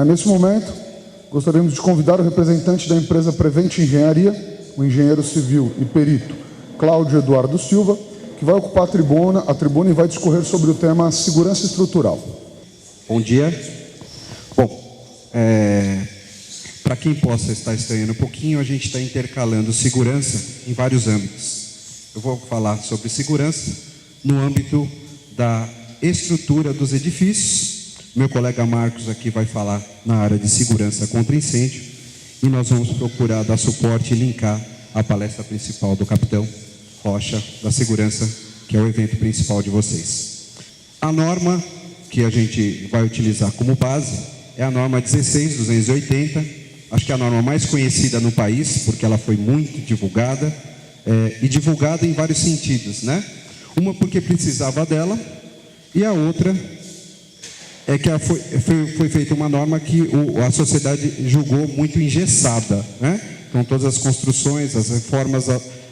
Nesse momento, gostaríamos de convidar o representante da empresa Prevent Engenharia, o engenheiro civil e perito Cláudio Eduardo Silva, que vai ocupar a tribuna e vai discorrer sobre o tema segurança estrutural. Bom dia. Bom, para quem possa estar estranhando um pouquinho, a gente está intercalando segurança em vários âmbitos. Eu vou falar sobre segurança no âmbito da estrutura dos edifícios. Meu colega Marcos aqui vai falar na área de segurança contra incêndio. E nós vamos procurar dar suporte e linkar a palestra principal do capitão Rocha, da segurança, que é o evento principal de vocês. A norma que a gente vai utilizar como base é a norma 16280, acho que é a norma mais conhecida no país, porque ela foi muito divulgada, e divulgada em vários sentidos, né? Uma porque precisava dela, e a outra é que foi feita uma norma que a sociedade julgou muito engessada, né? Então, todas as construções, as reformas,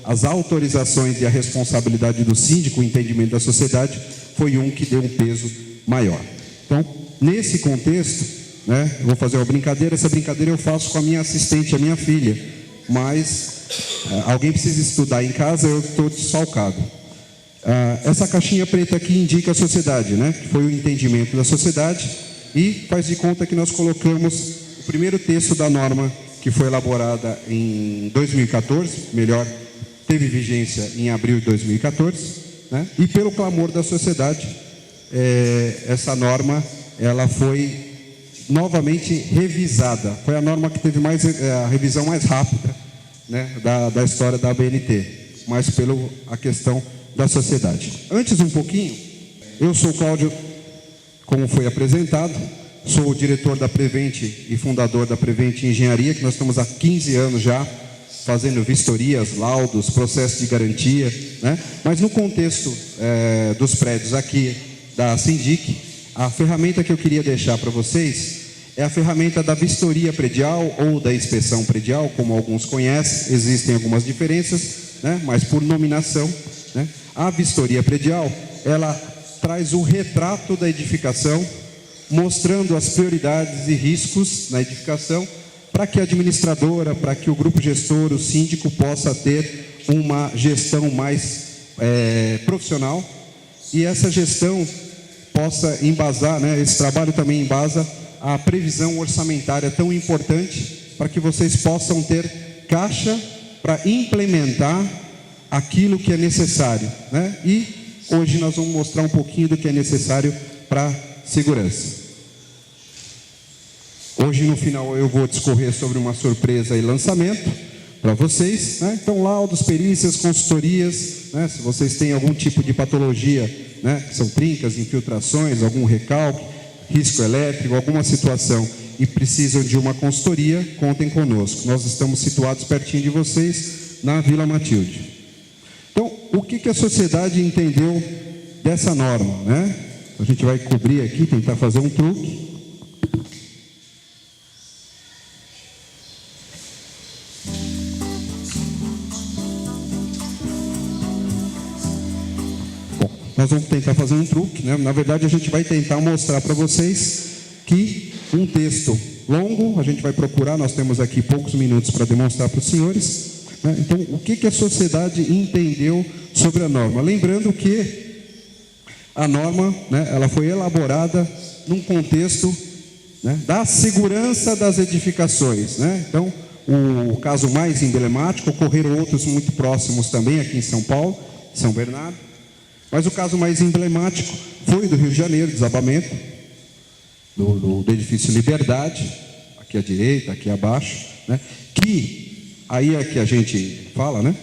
as autorizações e a responsabilidade do síndico, o entendimento da sociedade, foi um que deu um peso maior. Então, nesse contexto, né, eu vou fazer uma brincadeira. Essa brincadeira eu faço com a minha assistente, a minha filha, mas alguém precisa estudar em casa, eu estou desfalcado. Essa caixinha preta aqui indica a sociedade, né? Que foi o entendimento da sociedade, e faz de conta que nós colocamos o primeiro texto da norma que foi elaborada em 2014, teve vigência em abril de 2014, né? E pelo clamor da sociedade, essa norma ela foi novamente revisada. Foi a norma que teve a revisão mais rápida, né, da história da ABNT, mas a questão da sociedade. Antes um pouquinho, eu sou o Cláudio, como foi apresentado, sou o diretor da Prevent e fundador da Prevent Engenharia, que nós estamos há 15 anos já fazendo vistorias, laudos, processos de garantia, né? Mas no contexto dos prédios aqui da Sindic, a ferramenta que eu queria deixar para vocês é a ferramenta da vistoria predial ou da inspeção predial, como alguns conhecem. Existem algumas diferenças, né? Mas por nominação, né? A vistoria predial, ela traz o retrato da edificação, mostrando as prioridades e riscos na edificação, para que a administradora, para que o grupo gestor, o síndico, possa ter uma gestão mais profissional, e essa gestão possa embasar, né, esse trabalho também embasa a previsão orçamentária tão importante, para que vocês possam ter caixa para implementar aquilo que é necessário, né? E hoje nós vamos mostrar um pouquinho do que é necessário para segurança. Hoje no final eu vou discorrer sobre uma surpresa e lançamento para vocês, né? Então, laudos, perícias, consultorias, né? Se vocês têm algum tipo de patologia, né, que são trincas, infiltrações, algum recalque, risco elétrico, alguma situação e precisam de uma consultoria, contem conosco. Nós estamos situados pertinho de vocês, na Vila Matilde. Então, o que a sociedade entendeu dessa norma, né? A gente vai cobrir aqui, tentar fazer um truque. Bom, nós vamos tentar fazer um truque, né? Na verdade, a gente vai tentar mostrar para vocês que um texto longo, a gente vai procurar, nós temos aqui poucos minutos para demonstrar para os senhores. Então, o que a sociedade entendeu sobre a norma? Lembrando que a norma, né, ela foi elaborada num contexto, né, da segurança das edificações, né? Então, o caso mais emblemático, ocorreram outros muito próximos também aqui em São Paulo, São Bernardo, mas o caso mais emblemático foi do Rio de Janeiro, desabamento do edifício Liberdade, aqui à direita, aqui abaixo, né, que aí é que a gente fala, né?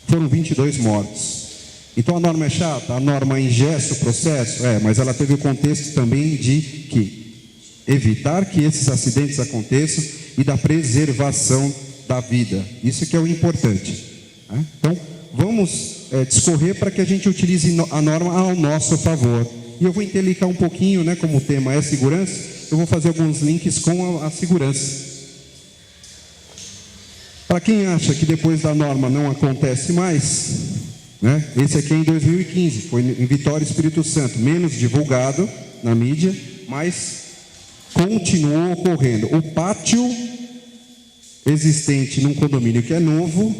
Foram 22 mortos. Então a norma é chata? A norma engessa o processo? Mas ela teve o contexto também de que evitar que esses acidentes aconteçam e da preservação da vida. Isso que é o importante, né? Então, vamos discorrer para que a gente utilize a norma ao nosso favor. E eu vou interligar um pouquinho, né? Como o tema é segurança, eu vou fazer alguns links com a segurança. Para quem acha que depois da norma não acontece mais, né? Esse aqui é em 2015, foi em Vitória, Espírito Santo, menos divulgado na mídia, mas continuou ocorrendo. O pátio existente num condomínio que é novo,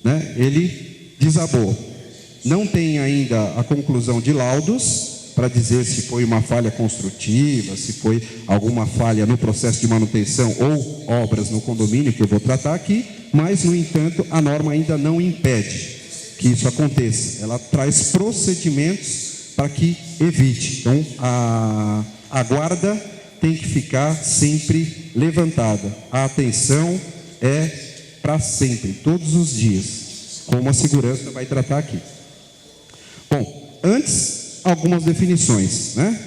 né, ele desabou. Não tem ainda a conclusão de laudos para dizer se foi uma falha construtiva, se foi alguma falha no processo de manutenção ou obras no condomínio, que eu vou tratar aqui, mas, no entanto, a norma ainda não impede que isso aconteça. Ela traz procedimentos para que evite. Então, a guarda tem que ficar sempre levantada. A atenção é para sempre, todos os dias, como a segurança vai tratar aqui. Bom, antes, algumas definições, né?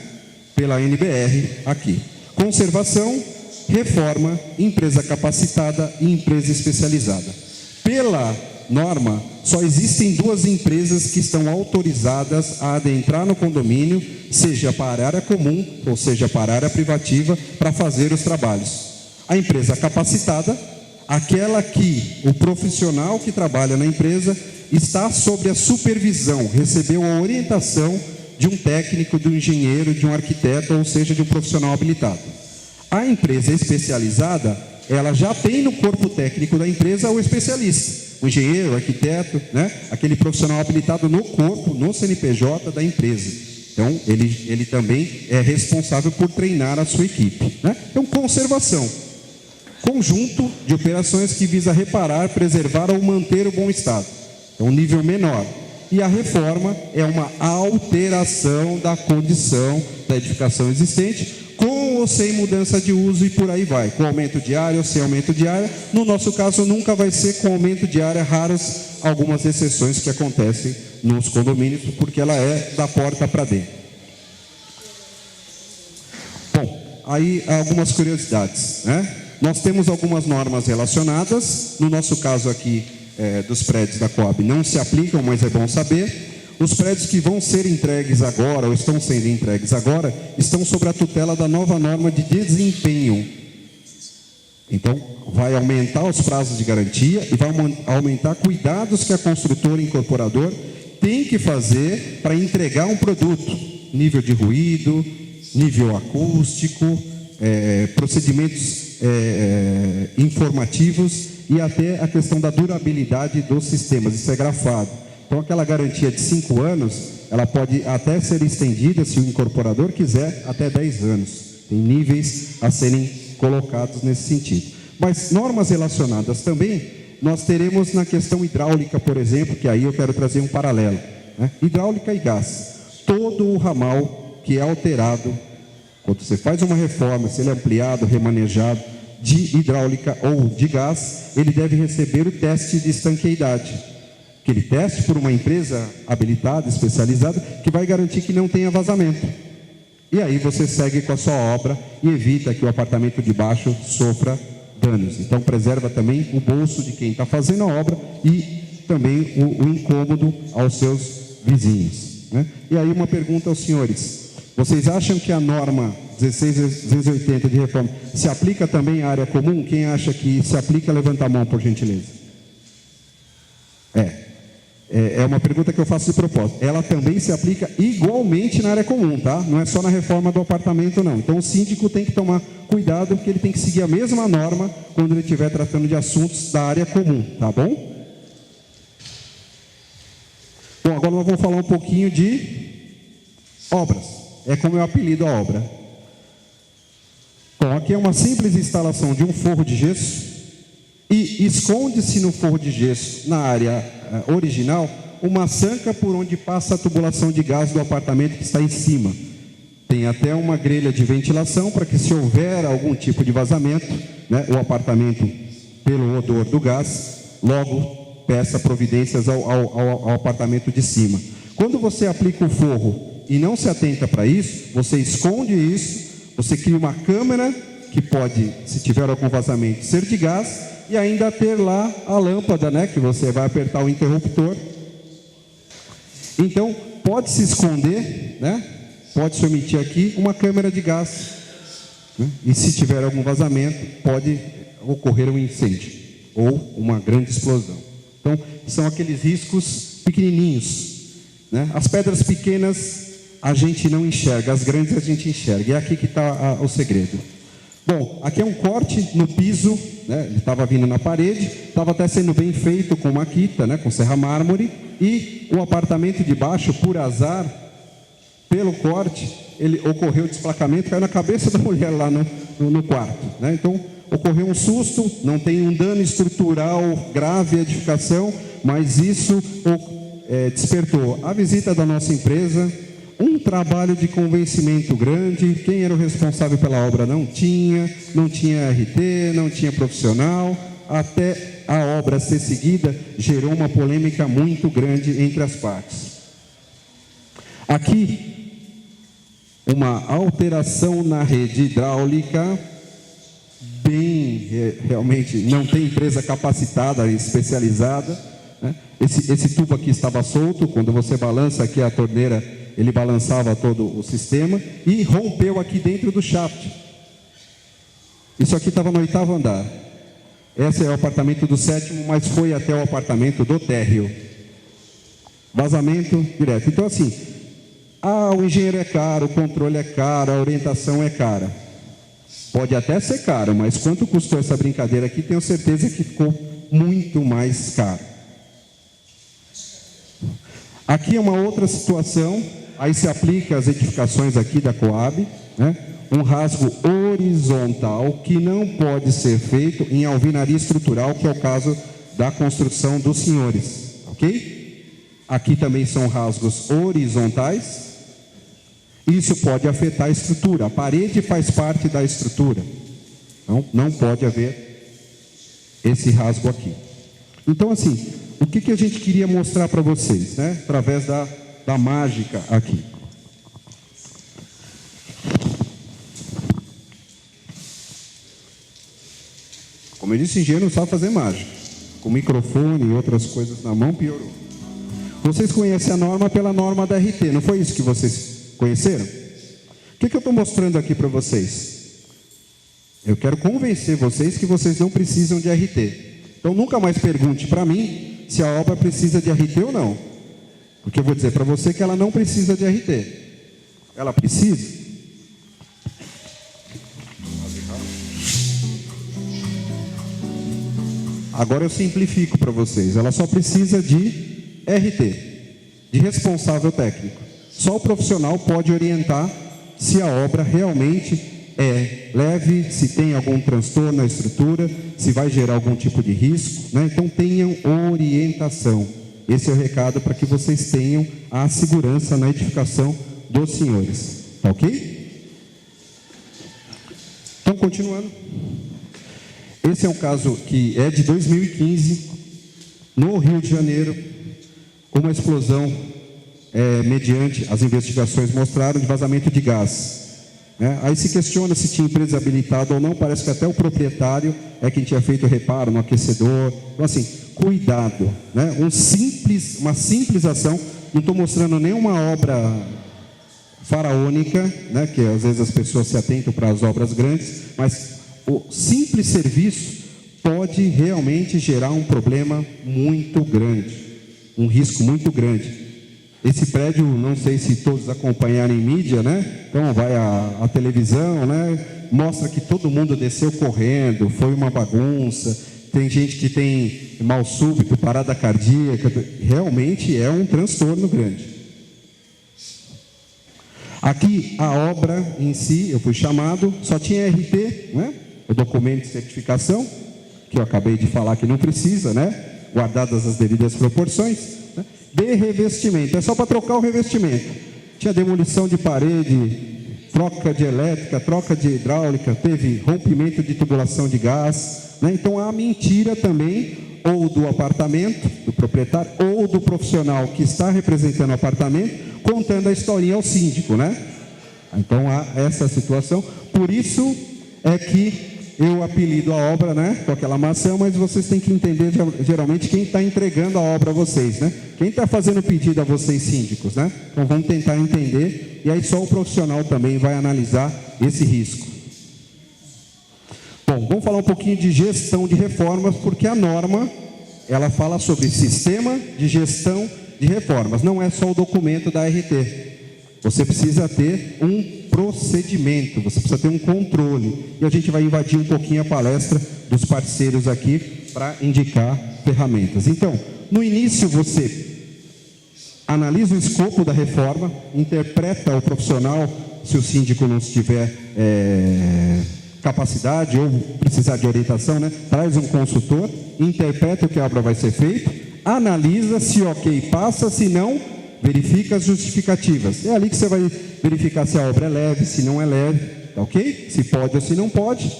Pela NBR aqui. Conservação, reforma, empresa capacitada e empresa especializada. Pela norma, só existem duas empresas que estão autorizadas a adentrar no condomínio, seja para a área comum, ou seja para a área privativa, para fazer os trabalhos. A empresa capacitada, aquela que o profissional que trabalha na empresa está sob a supervisão, recebeu a orientação de um técnico, de um engenheiro, de um arquiteto, ou seja, de um profissional habilitado. A empresa especializada, ela já tem no corpo técnico da empresa o especialista, o engenheiro, o arquiteto, né? Aquele profissional habilitado no corpo, no CNPJ da empresa. Então, ele também é responsável por treinar a sua equipe, né? Então, conservação. Conjunto de operações que visa reparar, preservar ou manter o bom estado. É um nível menor. E a reforma é uma alteração da condição da edificação existente, com ou sem mudança de uso e por aí vai, com aumento de área ou sem aumento de área. No nosso caso, nunca vai ser com aumento de área, raras algumas exceções que acontecem nos condomínios, porque ela é da porta para dentro. Bom, aí algumas curiosidades, né? Nós temos algumas normas relacionadas, no nosso caso aqui dos prédios da Coab não se aplicam, mas é bom saber. Os prédios que vão ser entregues agora, ou estão sendo entregues agora, estão sob a tutela da nova norma de desempenho. Então, vai aumentar os prazos de garantia e vai aumentar cuidados que a construtora e incorporador tem que fazer para entregar um produto. Nível de ruído, nível acústico, procedimentos informativos e até a questão da durabilidade dos sistemas. Isso é grafado. Então, aquela garantia de 5 anos, ela pode até ser estendida, se o incorporador quiser, até 10 anos. Tem níveis a serem colocados nesse sentido. Mas normas relacionadas também, nós teremos na questão hidráulica, por exemplo, que aí eu quero trazer um paralelo, né? Hidráulica e gás. Todo o ramal que é alterado, quando você faz uma reforma, se ele é ampliado, remanejado, de hidráulica ou de gás, ele deve receber o teste de estanqueidade. Aquele teste por uma empresa habilitada, especializada, que vai garantir que não tenha vazamento. E aí você segue com a sua obra e evita que o apartamento de baixo sofra danos. Então preserva também o bolso de quem está fazendo a obra e também o incômodo aos seus vizinhos, né? E aí uma pergunta aos senhores: vocês acham que a norma 16.280 de reforma se aplica também à área comum? Quem acha que se aplica, levanta a mão, por gentileza. É uma pergunta que eu faço de propósito. Ela também se aplica igualmente na área comum, tá? Não é só na reforma do apartamento, não. Então o síndico tem que tomar cuidado, porque ele tem que seguir a mesma norma quando ele estiver tratando de assuntos da área comum, tá bom? Bom, agora nós vamos falar um pouquinho de obras. É como eu apelido a obra. Bom, aqui é uma simples instalação de um forro de gesso e esconde-se no forro de gesso, na área original, uma sanca por onde passa a tubulação de gás do apartamento que está em cima. Tem até uma grelha de ventilação para que, se houver algum tipo de vazamento, né, o apartamento, pelo odor do gás, logo peça providências ao apartamento de cima. Quando você aplica o forro e não se atenta para isso, você esconde isso, você cria uma câmera que pode, se tiver algum vazamento, ser de gás, e ainda ter lá a lâmpada, né, que você vai apertar o interruptor. Então, pode se esconder, né, pode se omitir aqui uma câmera de gás, né, e se tiver algum vazamento, pode ocorrer um incêndio ou uma grande explosão. Então, são aqueles riscos pequenininhos, né? As pedras pequenas a gente não enxerga, as grandes a gente enxerga. E é aqui que está o segredo. Bom, aqui é um corte no piso, né? Ele estava vindo na parede, estava até sendo bem feito com maquita, né? Com serra mármore, e o apartamento de baixo, por azar, pelo corte, ele ocorreu o desplacamento, caiu na cabeça da mulher lá no quarto, né? Então, ocorreu um susto, não tem um dano estrutural grave à edificação, mas isso despertou a visita da nossa empresa, um trabalho de convencimento grande. Quem era o responsável pela obra não tinha RT, não tinha profissional, até a obra ser seguida, gerou uma polêmica muito grande entre as partes. Aqui, uma alteração na rede hidráulica, realmente não tem empresa capacitada e especializada, né? Esse tubo aqui estava solto, quando você balança aqui a torneira, ele balançava todo o sistema e rompeu aqui dentro do shaft. Isso aqui estava no 8º andar. Esse é o apartamento do 7º, mas foi até o apartamento do térreo. Vazamento direto. Então assim, o engenheiro é caro, o controle é caro, a orientação é cara. Pode até ser caro, mas quanto custou essa brincadeira aqui, tenho certeza que ficou muito mais caro. Aqui é uma outra situação, aí se aplica às edificações aqui da Coab, né? Um rasgo horizontal que não pode ser feito em alvenaria estrutural, que é o caso da construção dos senhores, ok? Aqui também são rasgos horizontais. Isso pode afetar a estrutura. A parede faz parte da estrutura. Então, não pode haver esse rasgo aqui. Então, assim, o que a gente queria mostrar para vocês, né? Através da mágica aqui. Como eu disse, o engenheiro não sabe fazer mágica. Com microfone e outras coisas na mão, piorou. Vocês conhecem a norma pela norma da RT, não foi isso que vocês conheceram? O que eu estou mostrando aqui para vocês? Eu quero convencer vocês que vocês não precisam de RT. Então nunca mais pergunte para mim se a obra precisa de RT ou não. Porque eu vou dizer para você que ela não precisa de RT. Ela precisa? Agora eu simplifico para vocês. Ela só precisa de RT, de responsável técnico. Só o profissional pode orientar se a obra realmente é leve, se tem algum transtorno na estrutura, se vai gerar algum tipo de risco, né? Então tenham orientação. Esse é o recado para que vocês tenham a segurança na edificação dos senhores. Tá ok? Então, continuando. Esse é um caso que é de 2015, no Rio de Janeiro, uma explosão mediante as investigações mostraram de vazamento de gás. Aí se questiona se tinha empresa habilitada ou não, parece que até o proprietário é quem tinha feito o reparo no aquecedor. Então assim, cuidado, né? Uma simples ação, não estou mostrando nenhuma obra faraônica, né? Que às vezes as pessoas se atentam para as obras grandes, mas o simples serviço pode realmente gerar um problema muito grande, um risco muito grande. Esse prédio, não sei se todos acompanharam em mídia, né? Então vai a televisão, né? Mostra que todo mundo desceu correndo, foi uma bagunça, tem gente que tem mal súbito, parada cardíaca, realmente é um transtorno grande. Aqui a obra em si, eu fui chamado, só tinha RT, né? O documento de certificação, que eu acabei de falar que não precisa, né? Guardadas as devidas proporções. De revestimento, é só para trocar o revestimento. Tinha demolição de parede, troca de elétrica, troca de hidráulica, teve rompimento de tubulação de gás, né? Então há mentira também, ou do apartamento, do proprietário, ou do profissional que está representando o apartamento, contando a historinha ao síndico, né? Então há essa situação. Por isso é que eu apelido a obra, né, com aquela maçã, mas vocês têm que entender geralmente quem está entregando a obra a vocês, né? Quem está fazendo o pedido a vocês, síndicos, né? Então vamos tentar entender, e aí só o profissional também vai analisar esse risco. Bom, vamos falar um pouquinho de gestão de reformas, porque a norma, ela fala sobre sistema de gestão de reformas, não é só o documento da RT. Você precisa ter um procedimento, você precisa ter um controle. E a gente vai invadir um pouquinho a palestra dos parceiros aqui para indicar ferramentas. Então, no início você analisa o escopo da reforma, interpreta o profissional, se o síndico não tiver capacidade ou precisar de orientação, né? Traz um consultor, interpreta o que a obra vai ser feita, analisa se ok passa, se não, verifica as justificativas. É ali que você vai verificar se a obra é leve, se não é leve, tá ok? Se pode ou se não pode.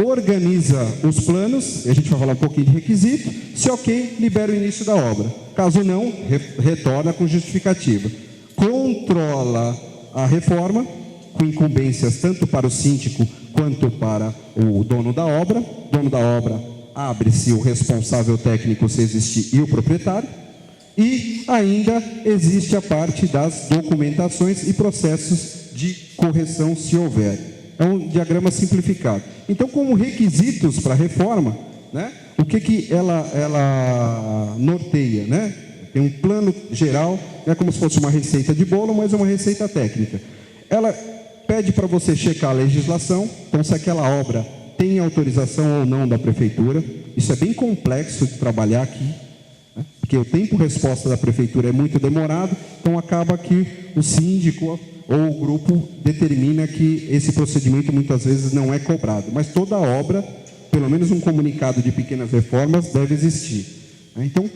Organiza os planos, a gente vai falar um pouquinho de requisito. Se ok, libera o início da obra. Caso não, retorna com justificativa. Controla a reforma, com incumbências tanto para o síndico quanto para o dono da obra. O dono da obra abre-se o responsável técnico, se existir, e o proprietário. E ainda existe a parte das documentações e processos de correção, se houver. É um diagrama simplificado. Então, como requisitos para a reforma, né, o que ela norteia, né? Tem um plano geral, é como se fosse uma receita de bolo, mas uma receita técnica. Ela pede para você checar a legislação, então se aquela obra tem autorização ou não da prefeitura. Isso é bem complexo de trabalhar aqui, né? Porque o tempo-resposta da prefeitura é muito demorado, então acaba que o síndico ou o grupo determina que esse procedimento muitas vezes não é cobrado. Mas toda obra, pelo menos um comunicado de pequenas reformas, deve existir. Então,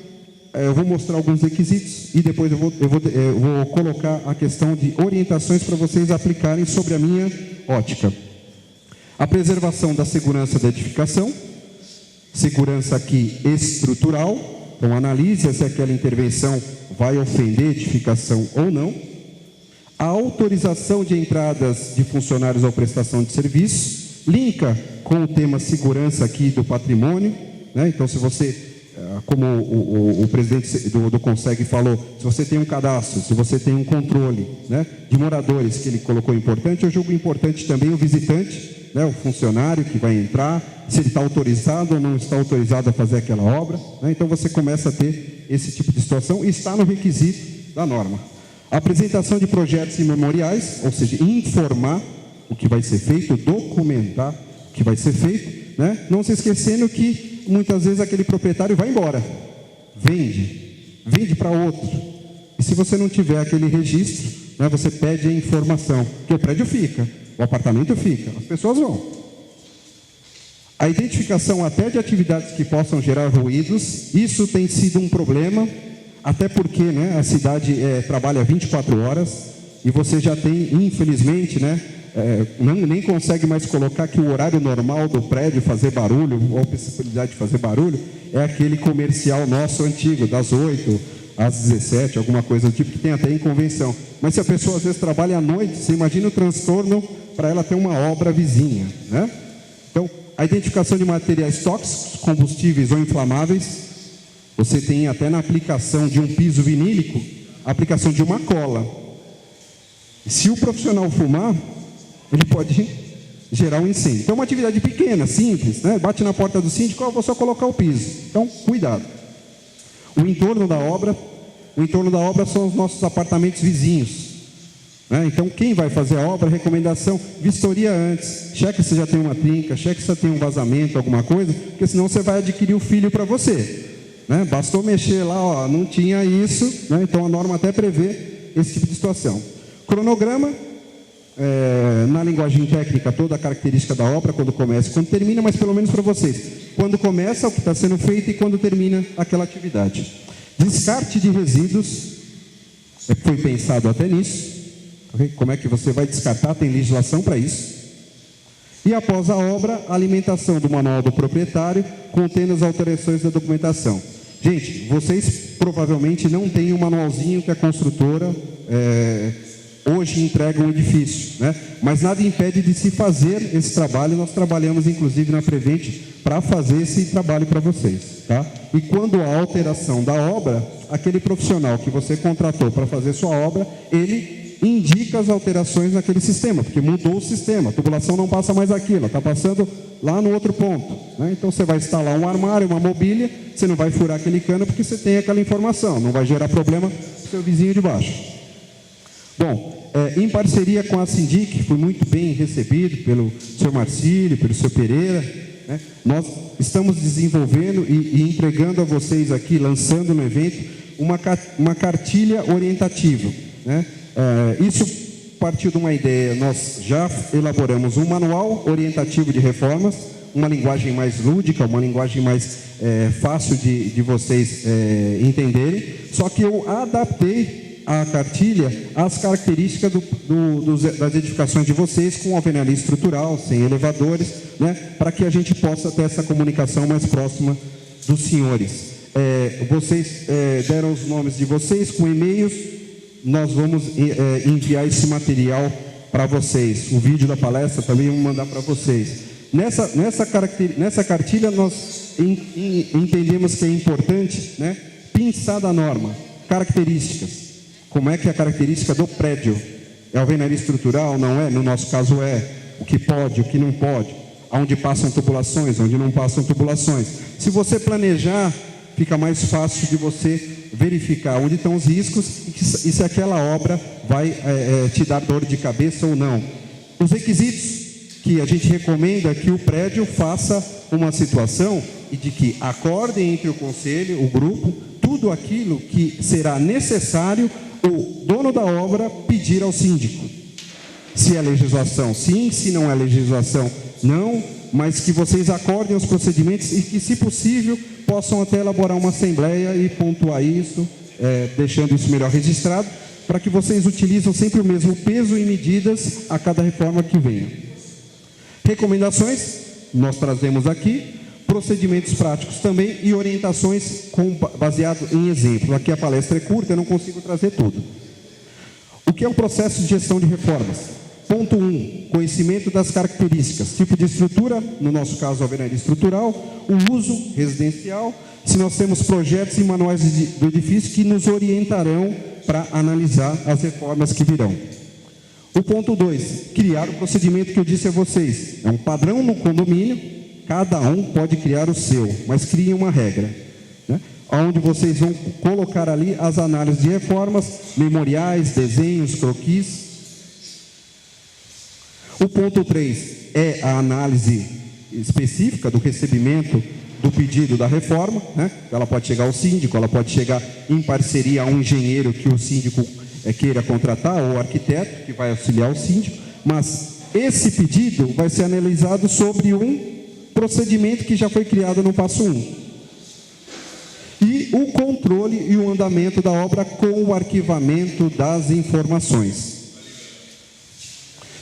eu vou mostrar alguns requisitos e depois eu vou colocar a questão de orientações para vocês aplicarem sobre a minha ótica. A preservação da segurança da edificação, segurança aqui estrutural, então analise se aquela intervenção vai ofender a edificação ou não. A autorização de entradas de funcionários ou prestação de serviço, linka com o tema segurança aqui do patrimônio, né? Então, se você, como o presidente do Conseg falou, se você tem um cadastro, se você tem um controle, né, de moradores, que ele colocou importante, eu julgo importante também o visitante, né, o funcionário que vai entrar, se ele está autorizado ou não está autorizado a fazer aquela obra, né? Então você começa a ter esse tipo de situação e está no requisito da norma. A apresentação de projetos e memoriais, ou seja, informar o que vai ser feito, documentar o que vai ser feito, né? Não se esquecendo que muitas vezes aquele proprietário vai embora, vende para outro. E se você não tiver aquele registro, né, você pede a informação, que o prédio fica, o apartamento fica, as pessoas vão. A identificação até de atividades que possam gerar ruídos, isso tem sido um problema, até porque, né, a cidade trabalha 24 horas e você já tem, infelizmente, né, nem consegue mais colocar que o horário normal do prédio fazer barulho, ou a possibilidade de fazer barulho, é aquele comercial nosso antigo, das 8 às 17, alguma coisa do tipo, que tem até em convenção. Mas se a pessoa às vezes trabalha à noite, você imagina o transtorno para ela ter uma obra vizinha, né? Então, a identificação de materiais tóxicos, combustíveis ou inflamáveis, você tem até na aplicação de um piso vinílico, a aplicação de uma cola. Se o profissional fumar, ele pode gerar um incêndio. Então, é uma atividade pequena, simples, né? Bate na porta do síndico, vou só colocar o piso. Então, cuidado. O entorno da obra são os nossos apartamentos vizinhos, né? Então, quem vai fazer a obra, recomendação, vistoria antes. Cheque se já tem uma trinca, cheque se já tem um vazamento, alguma coisa, porque senão você vai adquirir o filho para você, né? Bastou mexer lá, não tinha isso, né? Então a norma até prevê esse tipo de situação. Cronograma, na linguagem técnica, toda a característica da obra, quando começa e quando termina, mas pelo menos para vocês, quando começa o que está sendo feito e quando termina aquela atividade. Descarte de resíduos, foi pensado até nisso, como é que você vai descartar, tem legislação para isso. E após a obra, a alimentação do manual do proprietário, contendo as alterações da documentação. Gente, vocês provavelmente não têm um manualzinho que a construtora hoje entrega um edifício, né? Mas nada impede de se fazer esse trabalho. Nós trabalhamos inclusive na Prevent para fazer esse trabalho para vocês, tá? E quando há alteração da obra, aquele profissional que você contratou para fazer sua obra, ele indica as alterações naquele sistema, porque mudou o sistema, a tubulação não passa mais aqui, ela está passando lá no outro ponto, né? Então você vai instalar um armário, uma mobília, você não vai furar aquele cano porque você tem aquela informação, não vai gerar problema para o seu vizinho de baixo. Bom, em parceria com a Sindic, fui muito bem recebido pelo senhor Marcílio, pelo senhor Pereira, né? Nós estamos desenvolvendo e entregando a vocês aqui, lançando no evento, uma cartilha orientativa, né? Isso partiu de uma ideia, nós já elaboramos um manual orientativo de reformas, uma linguagem mais lúdica, uma linguagem mais fácil de vocês entenderem, só que eu adaptei a cartilha às características das edificações de vocês, com alvenaria estrutural, sem elevadores, né, para que a gente possa ter essa comunicação mais próxima dos senhores. Vocês deram os nomes de vocês com e-mails, nós vamos enviar esse material para vocês. O vídeo da palestra também vamos mandar para vocês. Nessa cartilha nós entendemos que é importante, né, pensar da norma, características. Como é que é a característica do prédio? É alvenaria estrutural? Não é? No nosso caso é. O que pode, o que não pode. Onde passam tubulações, onde não passam tubulações. Se você planejar, fica mais fácil de você verificar onde estão os riscos e se aquela obra vai te dar dor de cabeça ou não. Os requisitos que a gente recomenda é que o prédio faça uma situação e de que acorde entre o conselho, o grupo, tudo aquilo que será necessário o dono da obra pedir ao síndico. Se é legislação, sim; se não é legislação, não, mas que vocês acordem os procedimentos e que, se possível, possam até elaborar uma assembleia e pontuar isso, deixando isso melhor registrado, para que vocês utilizem sempre o mesmo peso e medidas a cada reforma que venha. Recomendações, nós trazemos aqui, procedimentos práticos também e orientações baseado em exemplo. Aqui a palestra é curta, eu não consigo trazer tudo. O que é o processo de gestão de reformas? Ponto 1, conhecimento das características, tipo de estrutura, no nosso caso alvenaria estrutural, o uso residencial, se nós temos projetos e manuais do edifício que nos orientarão para analisar as reformas que virão. O ponto 2, criar o procedimento que eu disse a vocês. É um padrão no condomínio, cada um pode criar o seu, mas criem uma regra, né? Onde vocês vão colocar ali as análises de reformas, memoriais, desenhos, croquis. O ponto 3 é a análise específica do recebimento do pedido da reforma, né? Ela pode chegar ao síndico, ela pode chegar em parceria a um engenheiro que o síndico queira contratar, ou arquiteto que vai auxiliar o síndico, mas esse pedido vai ser analisado sobre um procedimento que já foi criado no passo 1. E o controle e o andamento da obra com o arquivamento das informações.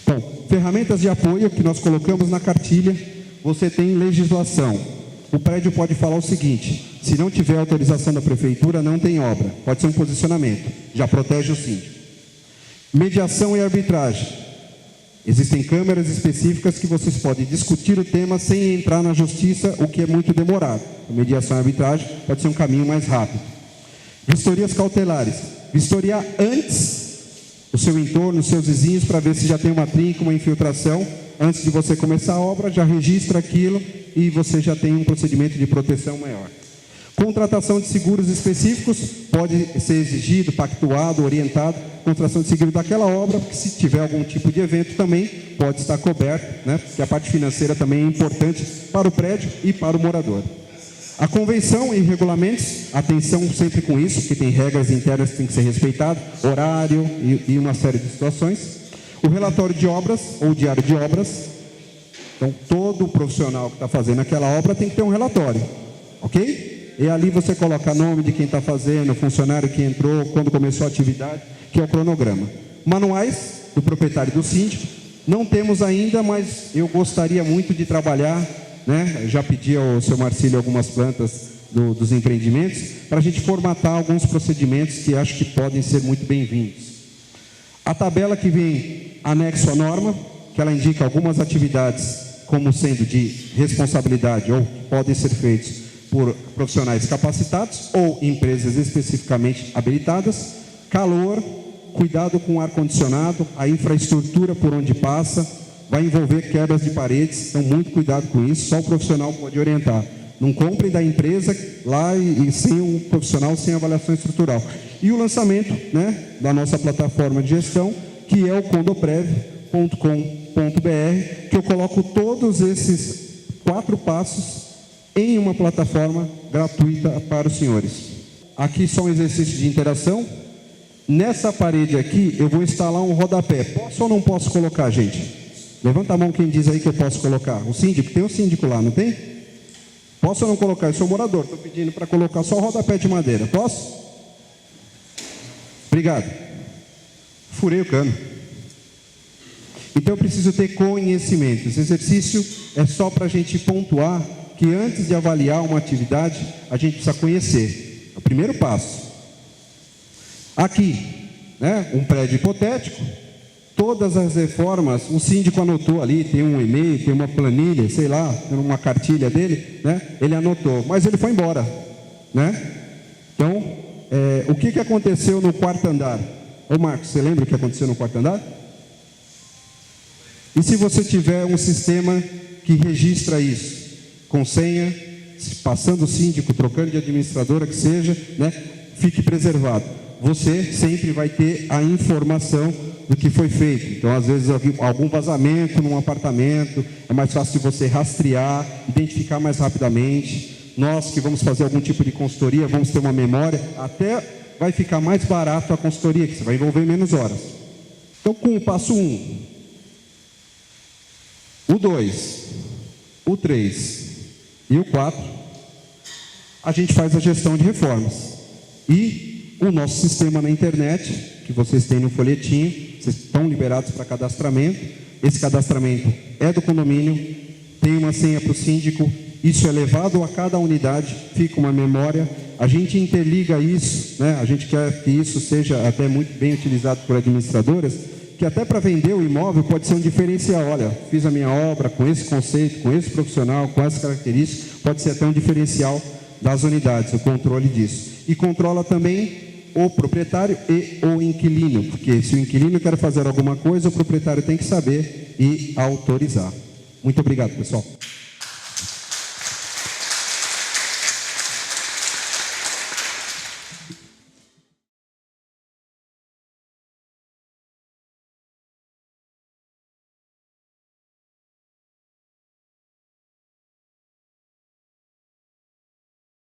Então, ferramentas de apoio que nós colocamos na cartilha, você tem legislação. O prédio pode falar o seguinte: se não tiver autorização da prefeitura, não tem obra. Pode ser um posicionamento, já protege o síndico. Mediação e arbitragem. Existem câmeras específicas que vocês podem discutir o tema sem entrar na justiça, o que é muito demorado. A mediação e arbitragem pode ser um caminho mais rápido. Vistorias cautelares. Vistoriar antes o seu entorno, os seus vizinhos, para ver se já tem uma trinca, uma infiltração. Antes de você começar a obra, já registra aquilo e você já tem um procedimento de proteção maior. Contratação de seguros específicos pode ser exigido, pactuado, orientado, contratação de seguro daquela obra, porque se tiver algum tipo de evento também pode estar coberto, né? Porque a parte financeira também é importante para o prédio e para o morador. A convenção e regulamentos, atenção sempre com isso, porque tem regras internas que tem que ser respeitadas, horário e uma série de situações. O relatório de obras ou diário de obras. Então, todo profissional que está fazendo aquela obra tem que ter um relatório, ok? E ali você coloca nome de quem está fazendo, funcionário que entrou, quando começou a atividade, que é o cronograma. Manuais do proprietário e do síndico. Não temos ainda, mas eu gostaria muito de trabalhar, né? Já pedi ao seu Marcílio algumas plantas dos empreendimentos, para a gente formatar alguns procedimentos que acho que podem ser muito bem-vindos. A tabela que vem anexo à norma, que ela indica algumas atividades como sendo de responsabilidade ou podem ser feitos por profissionais capacitados ou empresas especificamente habilitadas. Calor, cuidado com o ar-condicionado, a infraestrutura por onde passa, vai envolver quebras de paredes, então muito cuidado com isso, só o profissional pode orientar. Não compre da empresa lá e sem um profissional, sem avaliação estrutural. E o lançamento, né, da nossa plataforma de gestão, que é o condoprev.com.br, que eu coloco todos esses 4 passos em uma plataforma gratuita para os senhores. Aqui só um exercício de interação. Nessa parede aqui, eu vou instalar um rodapé. Posso ou não posso colocar, gente? Levanta a mão quem diz aí que eu posso colocar. O síndico, tem um síndico lá, não tem? Posso ou não colocar? Eu sou morador, estou pedindo para colocar só o rodapé de madeira. Posso? Obrigado. Furei o cano. Então eu preciso ter conhecimento. Esse exercício é só para a gente pontuar que antes de avaliar uma atividade, a gente precisa conhecer. É o primeiro passo. Aqui, né, um prédio hipotético, todas as reformas, o síndico anotou ali, tem um e-mail, tem uma planilha, sei lá, uma cartilha dele, né, ele anotou, mas ele foi embora, né? Então, o que aconteceu no 4º andar? Ô Marcos, você lembra o que aconteceu no 4º andar? E se você tiver um sistema que registra isso, com senha, passando o síndico, trocando de administradora, que seja, né, fique preservado. Você sempre vai ter a informação do que foi feito. Então, às vezes, algum vazamento num apartamento, é mais fácil de você rastrear, identificar mais rapidamente. Nós que vamos fazer algum tipo de consultoria, vamos ter uma memória, até vai ficar mais barato a consultoria, que você vai envolver menos horas. Então, com o passo 1, o 2, o 3 e o 4, a gente faz a gestão de reformas. E o nosso sistema na internet, que vocês têm no folhetinho, vocês estão liberados para cadastramento. Esse cadastramento é do condomínio, tem uma senha para o síndico, isso é levado a cada unidade, fica uma memória, a gente interliga isso, né? A gente quer que isso seja até muito bem utilizado por administradoras, que até para vender o imóvel pode ser um diferencial. Olha, fiz a minha obra com esse conceito, com esse profissional, com essas características, pode ser até um diferencial das unidades, o controle disso. E controla também o proprietário e o inquilino, porque se o inquilino quer fazer alguma coisa, o proprietário tem que saber e autorizar. Muito obrigado, pessoal.